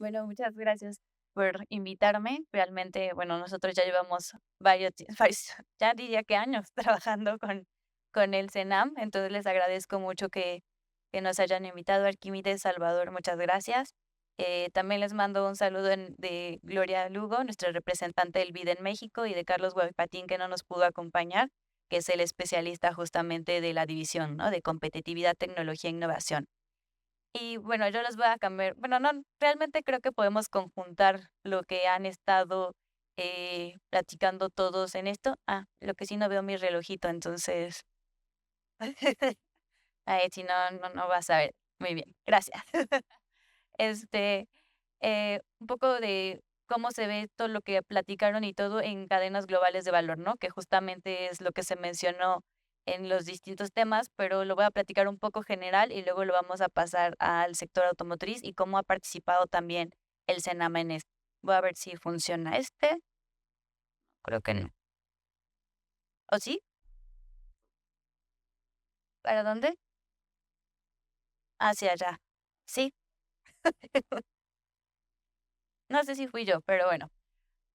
Bueno, muchas gracias por invitarme. Realmente, bueno, nosotros ya llevamos ya diría que años trabajando con el CENAM, entonces les agradezco mucho que nos hayan invitado. Arquímedes Salvador, muchas gracias. También les mando un saludo de Gloria Lugo, nuestra representante del BID en México, y de Carlos Guapatín, que no nos pudo acompañar, que es el especialista justamente de la división, ¿no? De competitividad, tecnología e innovación. Y bueno, yo les voy a cambiar, bueno, no, realmente creo que podemos conjuntar lo que han estado platicando todos en esto. Lo que sí no veo mi relojito, entonces, ay, si no, no vas a ver. Muy bien, gracias. Este, un poco de cómo se ve todo lo que platicaron y todo en cadenas globales de valor, ¿no? Que justamente es lo que se mencionó en los distintos temas, pero lo voy a platicar un poco general y luego lo vamos a pasar al sector automotriz y cómo ha participado también el Senama en esto. Voy a ver si funciona este. Creo que no. ¿O sí? ¿Para dónde? Hacia allá. Sí. No sé si fui yo, pero bueno.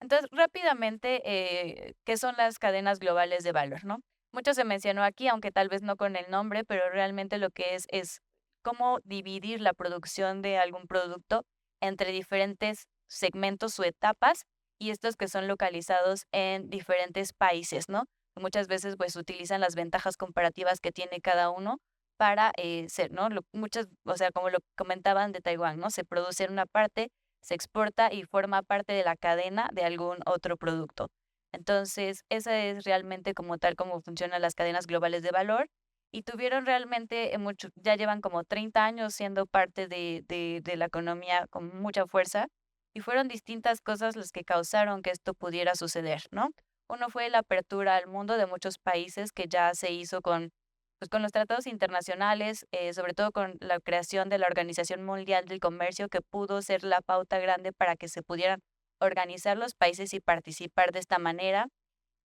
Entonces, rápidamente, ¿qué son las cadenas globales de valor, no? Mucho se mencionó aquí, aunque tal vez no con el nombre, pero realmente lo que es cómo dividir la producción de algún producto entre diferentes segmentos o etapas, y estos que son localizados en diferentes países, ¿no? Muchas veces, pues, utilizan las ventajas comparativas que tiene cada uno para, ser, ¿no? Muchas, o sea, como lo comentaban de Taiwán, ¿no? Se produce en una parte, se exporta y forma parte de la cadena de algún otro producto. Entonces, esa es realmente como tal como funcionan las cadenas globales de valor y tuvieron realmente mucho, ya llevan como 30 años siendo parte de la economía con mucha fuerza y fueron distintas cosas las que causaron que esto pudiera suceder, ¿no? Uno fue la apertura al mundo de muchos países que ya se hizo con pues con los tratados internacionales, sobre todo con la creación de la Organización Mundial del Comercio, que pudo ser la pauta grande para que se pudieran organizar los países y participar de esta manera.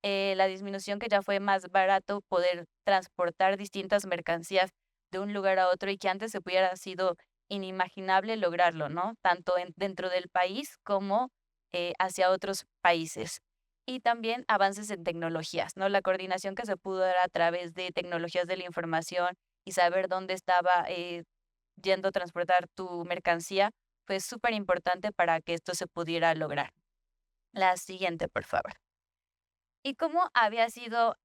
La disminución que ya fue más barato poder transportar distintas mercancías de un lugar a otro y que antes se hubiera sido inimaginable lograrlo, ¿no? Tanto dentro del país como hacia otros países. Y también avances en tecnologías, ¿no? La coordinación que se pudo dar a través de tecnologías de la información y saber dónde estaba yendo a transportar tu mercancía fue súper importante para que esto se pudiera lograr. La siguiente, por favor. ¿Y cómo había sido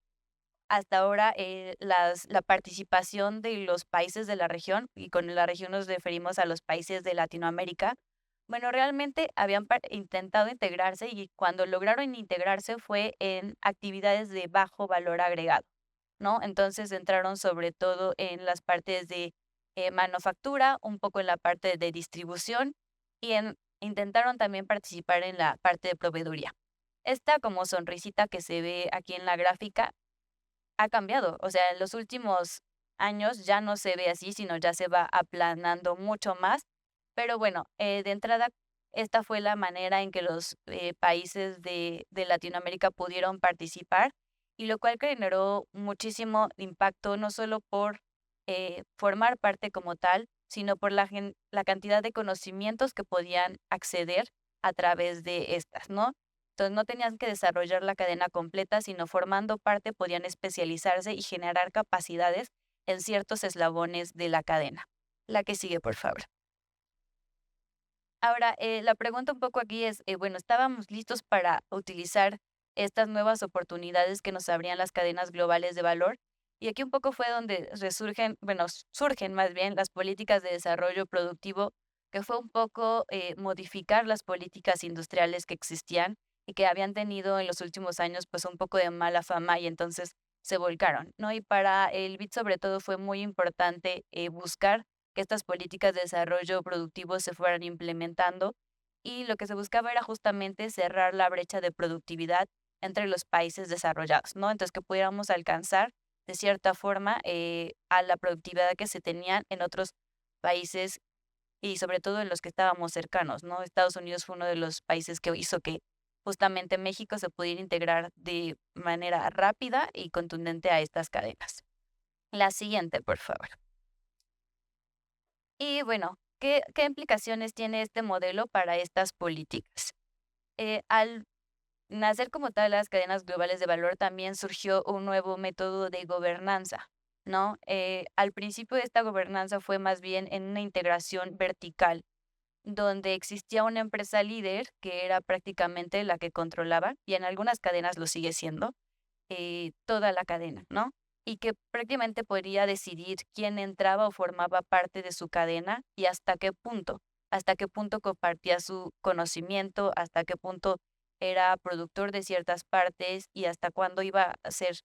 hasta ahora la participación de los países de la región? Y con la región nos referimos a los países de Latinoamérica. Bueno, realmente habían intentado integrarse y cuando lograron integrarse fue en actividades de bajo valor agregado, ¿no? Entonces entraron sobre todo en las partes de manufactura, un poco en la parte de distribución y intentaron también participar en la parte de proveeduría. Esta como sonrisita que se ve aquí en la gráfica ha cambiado, o sea, en los últimos años ya no se ve así, sino ya se va aplanando mucho más, pero bueno, de entrada, esta fue la manera en que los, países de Latinoamérica pudieron participar, y lo cual generó muchísimo impacto, no solo por, formar parte como tal, sino por la cantidad de conocimientos que podían acceder a través de estas, ¿no? Entonces, no tenían que desarrollar la cadena completa, sino formando parte podían especializarse y generar capacidades en ciertos eslabones de la cadena. La que sigue, por favor. Ahora, la pregunta un poco aquí es, bueno, ¿estábamos listos para utilizar estas nuevas oportunidades que nos abrían las cadenas globales de valor? Y aquí un poco fue donde resurgen, bueno, surgen más bien las políticas de desarrollo productivo, que fue un poco modificar las políticas industriales que existían y que habían tenido en los últimos años pues un poco de mala fama y entonces se volcaron, ¿no? Y para el BID sobre todo fue muy importante buscar que estas políticas de desarrollo productivo se fueran implementando y lo que se buscaba era justamente cerrar la brecha de productividad entre los países desarrollados, ¿no? Entonces, que pudiéramos alcanzar de cierta forma a la productividad que se tenían en otros países y sobre todo en los que estábamos cercanos, ¿no? Estados Unidos fue uno de los países que hizo que justamente México se pudiera integrar de manera rápida y contundente a estas cadenas. La siguiente, por favor. Y bueno, ¿Qué implicaciones tiene este modelo para estas políticas? Al nacer como tal las cadenas globales de valor, también surgió un nuevo método de gobernanza, ¿no? Al principio esta gobernanza fue más bien en una integración vertical, donde existía una empresa líder que era prácticamente la que controlaba, y en algunas cadenas lo sigue siendo, toda la cadena, ¿no? Y que prácticamente podría decidir quién entraba o formaba parte de su cadena y hasta qué punto compartía su conocimiento, hasta qué punto era productor de ciertas partes y hasta cuándo iba a ser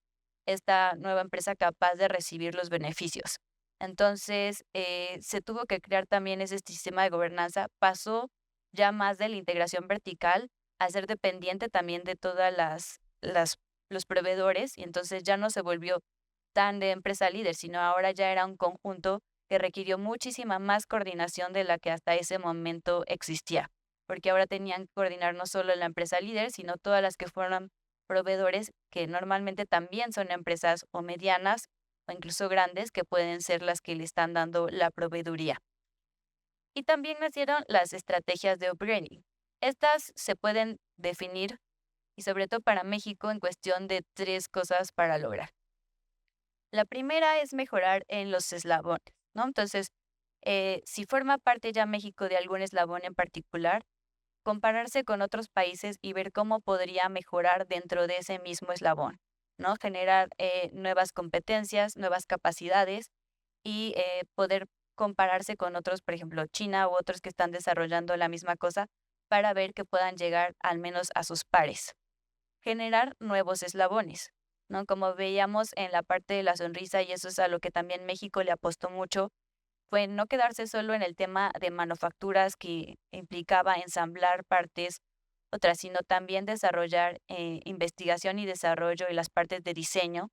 esta nueva empresa capaz de recibir los beneficios. Entonces, se tuvo que crear también ese sistema de gobernanza, pasó ya más de la integración vertical a ser dependiente también de todas las los proveedores, y entonces ya no se volvió tan de empresa líder, sino ahora ya era un conjunto que requirió muchísima más coordinación de la que hasta ese momento existía, porque ahora tenían que coordinar no solo la empresa líder, sino todas las que fueron proveedores, que normalmente también son empresas o medianas o incluso grandes, que pueden ser las que le están dando la proveeduría. Y también nacieron las estrategias de upgrading. Estas se pueden definir y sobre todo para México en cuestión de tres cosas para lograr. La primera es mejorar en los eslabones, ¿no? Entonces, si forma parte ya México de algún eslabón en particular, compararse con otros países y ver cómo podría mejorar dentro de ese mismo eslabón, ¿no? Generar nuevas competencias, nuevas capacidades y poder compararse con otros, por ejemplo, China u otros que están desarrollando la misma cosa para ver que puedan llegar al menos a sus pares. Generar nuevos eslabones, ¿no? Como veíamos en la parte de la sonrisa, y eso es a lo que también México le apostó mucho, fue no quedarse solo en el tema de manufacturas que implicaba ensamblar partes otras, sino también desarrollar investigación y desarrollo y las partes de diseño,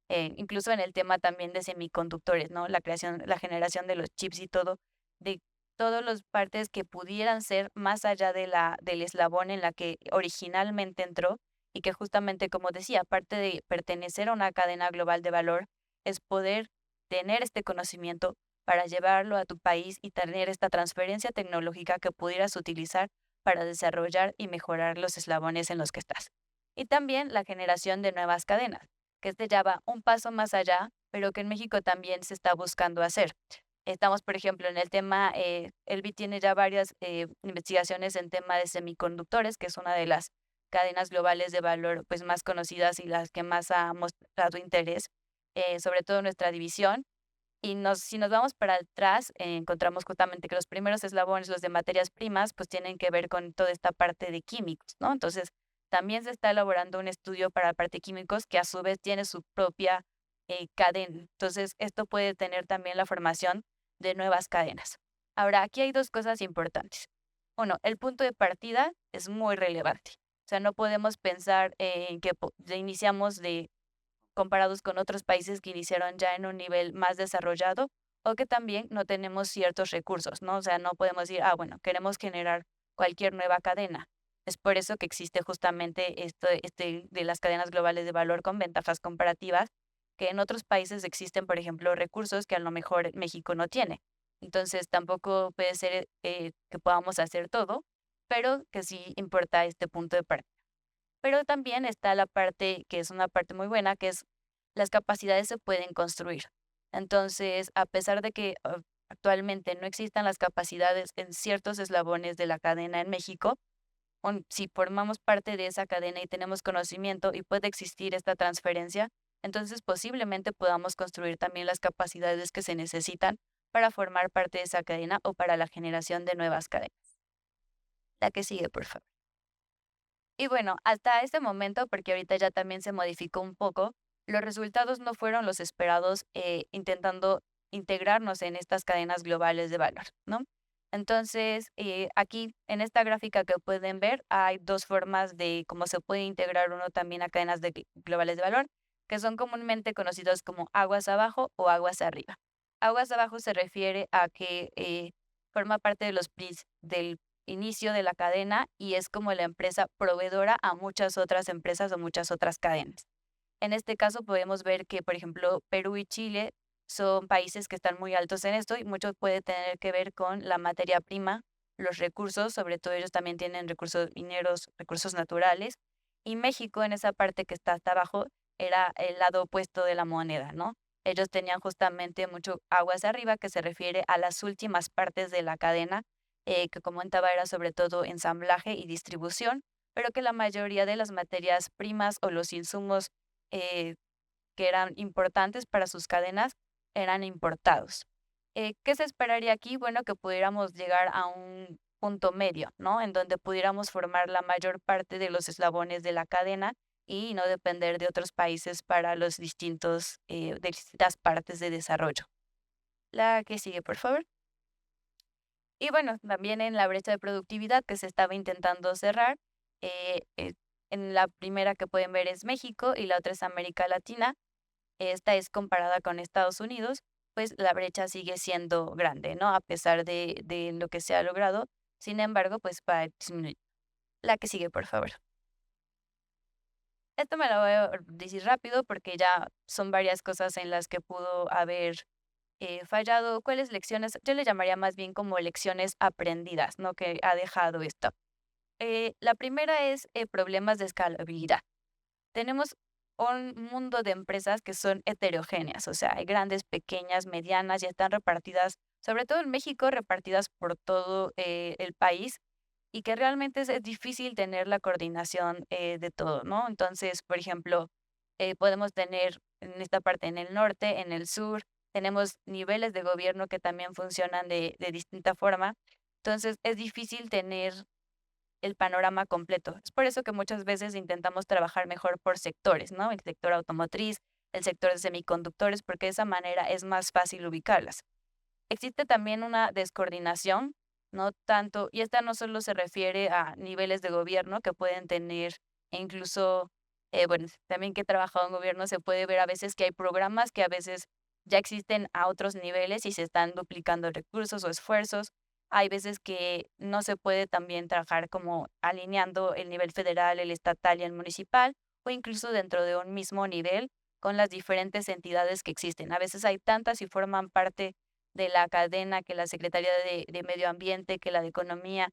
incluso en el tema también de semiconductores, ¿no? La creación, la generación de los chips y todo, de todas las partes que pudieran ser más allá de del eslabón en la que originalmente entró, y que justamente, como decía, aparte de pertenecer a una cadena global de valor, es poder tener este conocimiento para llevarlo a tu país y tener esta transferencia tecnológica que pudieras utilizar para desarrollar y mejorar los eslabones en los que estás. Y también la generación de nuevas cadenas, que este ya va un paso más allá, pero que en México también se está buscando hacer. Estamos, por ejemplo, en el tema, el BID tiene ya varias investigaciones en tema de semiconductores, que es una de las cadenas globales de valor pues más conocidas y las que más ha mostrado interés, sobre todo en nuestra división. Y si nos vamos para atrás, encontramos justamente que los primeros eslabones, los de materias primas, pues tienen que ver con toda esta parte de químicos, ¿no? Entonces, también se está elaborando un estudio para la parte de químicos que a su vez tiene su propia cadena. Entonces, esto puede tener también la formación de nuevas cadenas. Ahora, aquí hay dos cosas importantes. Uno, el punto de partida es muy relevante. O sea, no podemos pensar en que iniciamos comparados con otros países que iniciaron ya en un nivel más desarrollado o que también no tenemos ciertos recursos, ¿no? O sea, no podemos decir, bueno, queremos generar cualquier nueva cadena. Es por eso que existe justamente esto de las cadenas globales de valor con ventajas comparativas, que en otros países existen, por ejemplo, recursos que a lo mejor México no tiene. Entonces, tampoco puede ser que podamos hacer todo, pero que sí importa este punto de partida. Pero también está la parte que es una parte muy buena, que es las capacidades se pueden construir. Entonces, a pesar de que actualmente no existan las capacidades en ciertos eslabones de la cadena en México, si formamos parte de esa cadena y tenemos conocimiento y puede existir esta transferencia, entonces posiblemente podamos construir también las capacidades que se necesitan para formar parte de esa cadena o para la generación de nuevas cadenas. La que sigue, por favor. Y bueno, hasta este momento, porque ahorita ya también se modificó un poco, los resultados no fueron los esperados intentando integrarnos en estas cadenas globales de valor, ¿no? Entonces, aquí en esta gráfica que pueden ver, hay dos formas de cómo se puede integrar uno también a cadenas globales de valor, que son comúnmente conocidos como aguas abajo o aguas arriba. Aguas abajo se refiere a que forma parte de los PRIs del inicio de la cadena y es como la empresa proveedora a muchas otras empresas o muchas otras cadenas. En este caso podemos ver que, por ejemplo, Perú y Chile son países que están muy altos en esto y mucho puede tener que ver con la materia prima, los recursos, sobre todo ellos también tienen recursos mineros, recursos naturales, y México en esa parte que está hasta abajo era el lado opuesto de la moneda, ¿no? Ellos tenían justamente mucho aguas arriba, que se refiere a las últimas partes de la cadena, que comentaba era sobre todo ensamblaje y distribución, pero que la mayoría de las materias primas o los insumos eh, que eran importantes para sus cadenas eran importados. ¿Qué se esperaría aquí? Bueno, que pudiéramos llegar a un punto medio, ¿no? En donde pudiéramos formar la mayor parte de los eslabones de la cadena y no depender de otros países para los de distintas partes de desarrollo. La que sigue, por favor. Y bueno, también en la brecha de productividad que se estaba intentando cerrar, en la primera que pueden ver es México y la otra es América Latina. Esta es comparada con Estados Unidos, pues la brecha sigue siendo grande, ¿no? A pesar de lo que se ha logrado. Sin embargo, pues va a disminuir. La que sigue, por favor. Esto me lo voy a decir rápido porque ya son varias cosas en las que pudo haber fallado. ¿Cuáles lecciones? Yo le llamaría más bien como lecciones aprendidas, ¿no? Que ha dejado esto. La primera es problemas de escalabilidad. Tenemos un mundo de empresas que son heterogéneas, o sea, hay grandes, pequeñas, medianas, y están repartidas, sobre todo en México, repartidas por todo el país, y que realmente es difícil tener la coordinación de todo, ¿no? Entonces, por ejemplo, podemos tener en esta parte en el norte, en el sur, tenemos niveles de gobierno que también funcionan de distinta forma. Entonces, es difícil tener el panorama completo. Es por eso que muchas veces intentamos trabajar mejor por sectores, ¿no? El sector automotriz, el sector de semiconductores, porque de esa manera es más fácil ubicarlas. Existe también una descoordinación, no tanto, y esta no solo se refiere a niveles de gobierno que pueden tener, e incluso, bueno, también que he trabajado en gobierno, se puede ver a veces que hay programas que a veces ya existen a otros niveles y se están duplicando recursos o esfuerzos. Hay veces que no se puede también trabajar como alineando el nivel federal, el estatal y el municipal, o incluso dentro de un mismo nivel con las diferentes entidades que existen. A veces hay tantas y forman parte de la cadena, que la Secretaría de Medio Ambiente, que la de Economía,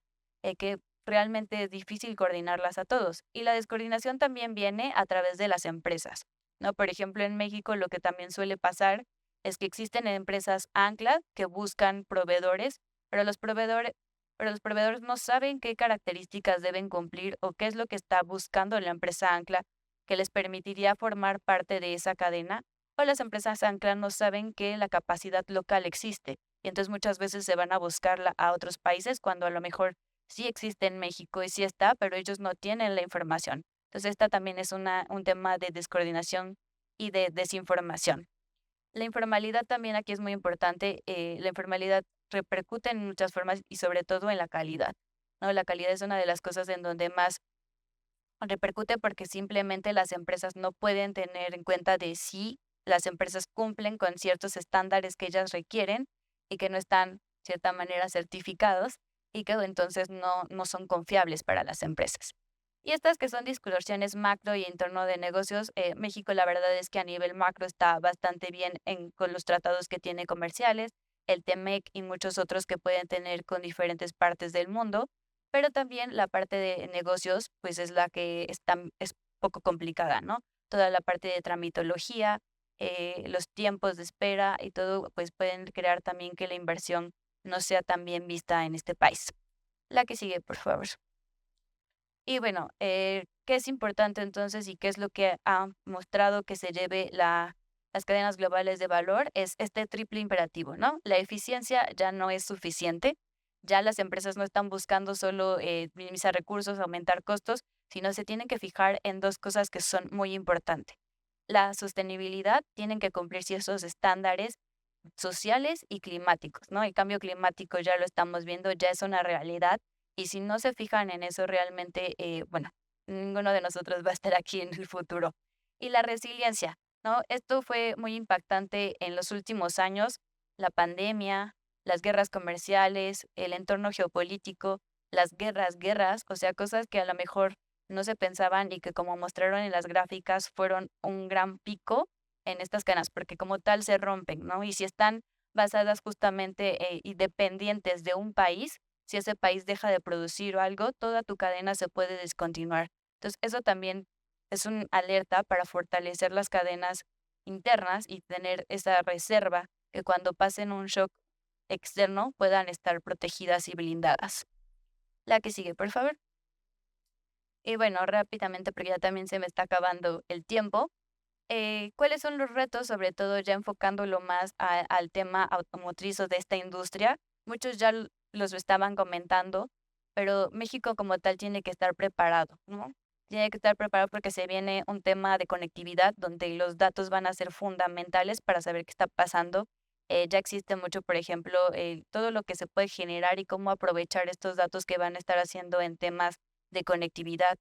que realmente es difícil coordinarlas a todos. Y la descoordinación también viene a través de las empresas, ¿no? Por ejemplo, en México lo que también suele pasar es que existen empresas ancla que buscan proveedores, pero pero los proveedores no saben qué características deben cumplir o qué es lo que está buscando la empresa ancla que les permitiría formar parte de esa cadena, o las empresas ancla no saben que la capacidad local existe y entonces muchas veces se van a buscarla a otros países cuando a lo mejor sí existe en México y sí está, pero ellos no tienen la información. Entonces esta también es un tema de descoordinación y de desinformación. La informalidad también aquí es muy importante. La informalidad repercute en muchas formas y sobre todo en la calidad, ¿no? La calidad es una de las cosas en donde más repercute porque simplemente las empresas no pueden tener en cuenta de si las empresas cumplen con ciertos estándares que ellas requieren y que no están, de cierta manera, certificados y que entonces no son confiables para las empresas. Y estas que son distorsiones macro y en torno de negocios, México la verdad es que a nivel macro está bastante bien con los tratados que tiene comerciales, el TEMEC y muchos otros que pueden tener con diferentes partes del mundo, pero también la parte de negocios, pues es la que es poco complicada, ¿no? Toda la parte de tramitología, los tiempos de espera y todo, pues pueden crear también que la inversión no sea tan bien vista en este país. La que sigue, por favor. Y bueno, ¿qué es importante entonces y qué es lo que ha mostrado que se lleve las cadenas globales de valor? Es este triple imperativo, ¿no? La eficiencia ya no es suficiente, ya las empresas no están buscando solo minimizar recursos, aumentar costos, sino se tienen que fijar en dos cosas que son muy importantes. La sostenibilidad, tienen que cumplir ciertos estándares sociales y climáticos, ¿no? El cambio climático ya lo estamos viendo, ya es una realidad y si no se fijan en eso realmente, bueno, ninguno de nosotros va a estar aquí en el futuro. Y la resiliencia, ¿no? Esto fue muy impactante en los últimos años, la pandemia, las guerras comerciales, el entorno geopolítico, las guerras, o sea, cosas que a lo mejor no se pensaban y que como mostraron en las gráficas fueron un gran pico en estas cadenas, porque como tal se rompen, ¿no? Y si están basadas justamente y dependientes de un país, si ese país deja de producir o algo, toda tu cadena se puede descontinuar. Entonces, eso también es una alerta para fortalecer las cadenas internas y tener esa reserva que cuando pasen un shock externo puedan estar protegidas y blindadas. La que sigue, por favor. Y bueno, rápidamente, porque ya también se me está acabando el tiempo. ¿Cuáles son los retos, sobre todo ya enfocándolo más al tema automotriz o de esta industria? Muchos ya los estaban comentando, pero México como tal tiene que estar preparado, ¿no? Tiene que estar preparado porque se viene un tema de conectividad donde los datos van a ser fundamentales para saber qué está pasando. Ya existe mucho, por ejemplo, todo lo que se puede generar y cómo aprovechar estos datos que van a estar haciendo en temas de conectividad.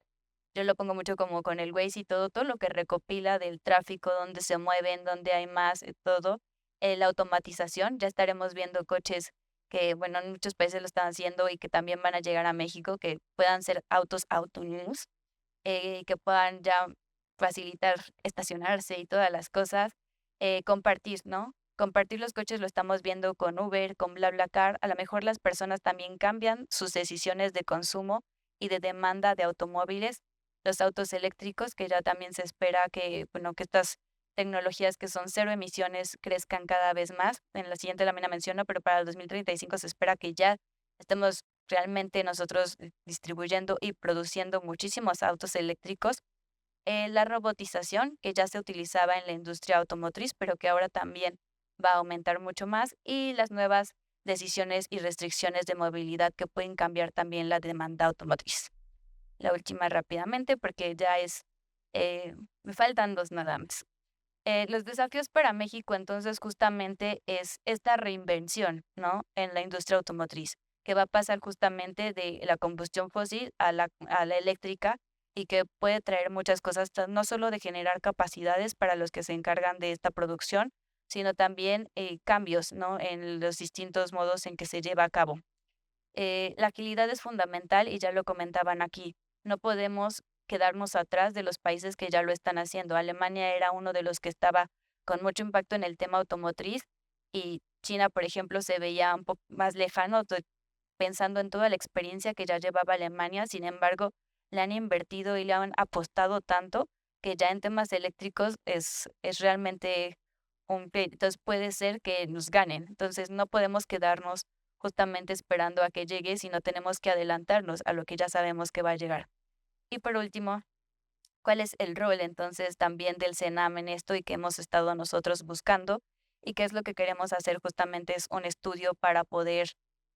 Yo lo pongo mucho como con el Waze y todo lo que recopila del tráfico, dónde se mueven, dónde hay más, todo. La automatización, ya estaremos viendo coches que, bueno, en muchos países lo están haciendo y que también van a llegar a México, que puedan ser autos autónomos, que puedan ya facilitar estacionarse y todas las cosas. Compartir, ¿no? Compartir los coches lo estamos viendo con Uber, con BlaBlaCar. A lo mejor las personas también cambian sus decisiones de consumo y de demanda de automóviles. Los autos eléctricos, que ya también se espera que, bueno, que estas tecnologías que son cero emisiones crezcan cada vez más. En la siguiente lámina menciono, pero para el 2035 se espera que ya estemos realmente nosotros distribuyendo y produciendo muchísimos autos eléctricos. La robotización, que ya se utilizaba en la industria automotriz, pero que ahora también va a aumentar mucho más, y las nuevas decisiones y restricciones de movilidad que pueden cambiar también la demanda automotriz. La última rápidamente, porque ya me faltan dos nada más. Los desafíos para México, entonces, justamente es esta reinvención, ¿no? En la industria automotriz, que va a pasar justamente de la combustión fósil a la eléctrica y que puede traer muchas cosas, no solo de generar capacidades para los que se encargan de esta producción, sino también cambios, ¿no? En los distintos modos en que se lleva a cabo. La agilidad es fundamental y ya lo comentaban aquí. No podemos quedarnos atrás de los países que ya lo están haciendo. Alemania era uno de los que estaba con mucho impacto en el tema automotriz y China, por ejemplo, se veía un poco más lejano, pensando en toda la experiencia que ya llevaba Alemania. Sin embargo, le han invertido y le han apostado tanto que ya en temas eléctricos es realmente entonces puede ser que nos ganen. Entonces no podemos quedarnos justamente esperando a que llegue, sino tenemos que adelantarnos a lo que ya sabemos que va a llegar. Y por último, ¿cuál es el rol entonces también del CENAM en esto y que hemos estado nosotros buscando? Y qué es lo que queremos hacer justamente es un estudio para poder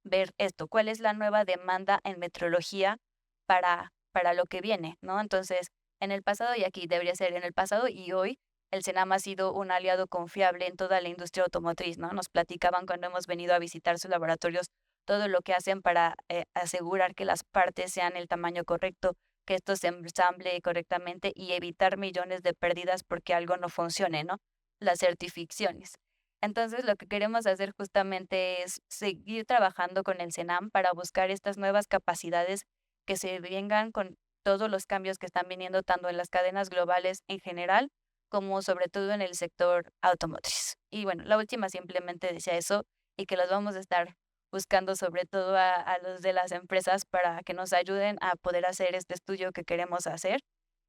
ver esto, cuál es la nueva demanda en metrología para lo que viene, ¿no? Entonces, en el pasado, y aquí debería ser en el pasado y hoy, el CENAM ha sido un aliado confiable en toda la industria automotriz, ¿no? Nos platicaban cuando hemos venido a visitar sus laboratorios todo lo que hacen para asegurar que las partes sean el tamaño correcto, que esto se ensamble correctamente y evitar millones de pérdidas porque algo no funcione, ¿no? Las certificaciones. Entonces, lo que queremos hacer justamente es seguir trabajando con el CENAM para buscar estas nuevas capacidades que se vengan con todos los cambios que están viniendo tanto en las cadenas globales en general como sobre todo en el sector automotriz. Y bueno, la última simplemente decía eso y que los vamos a estar buscando sobre todo a los de las empresas para que nos ayuden a poder hacer este estudio que queremos hacer,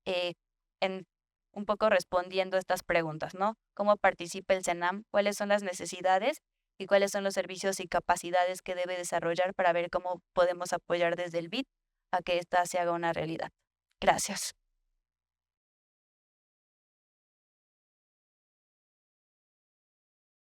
eh, en un poco respondiendo estas preguntas, ¿no? ¿Cómo participa el CENAM? ¿Cuáles son las necesidades? ¿Y cuáles son los servicios y capacidades que debe desarrollar para ver cómo podemos apoyar desde el BID a que ésta se haga una realidad? Gracias.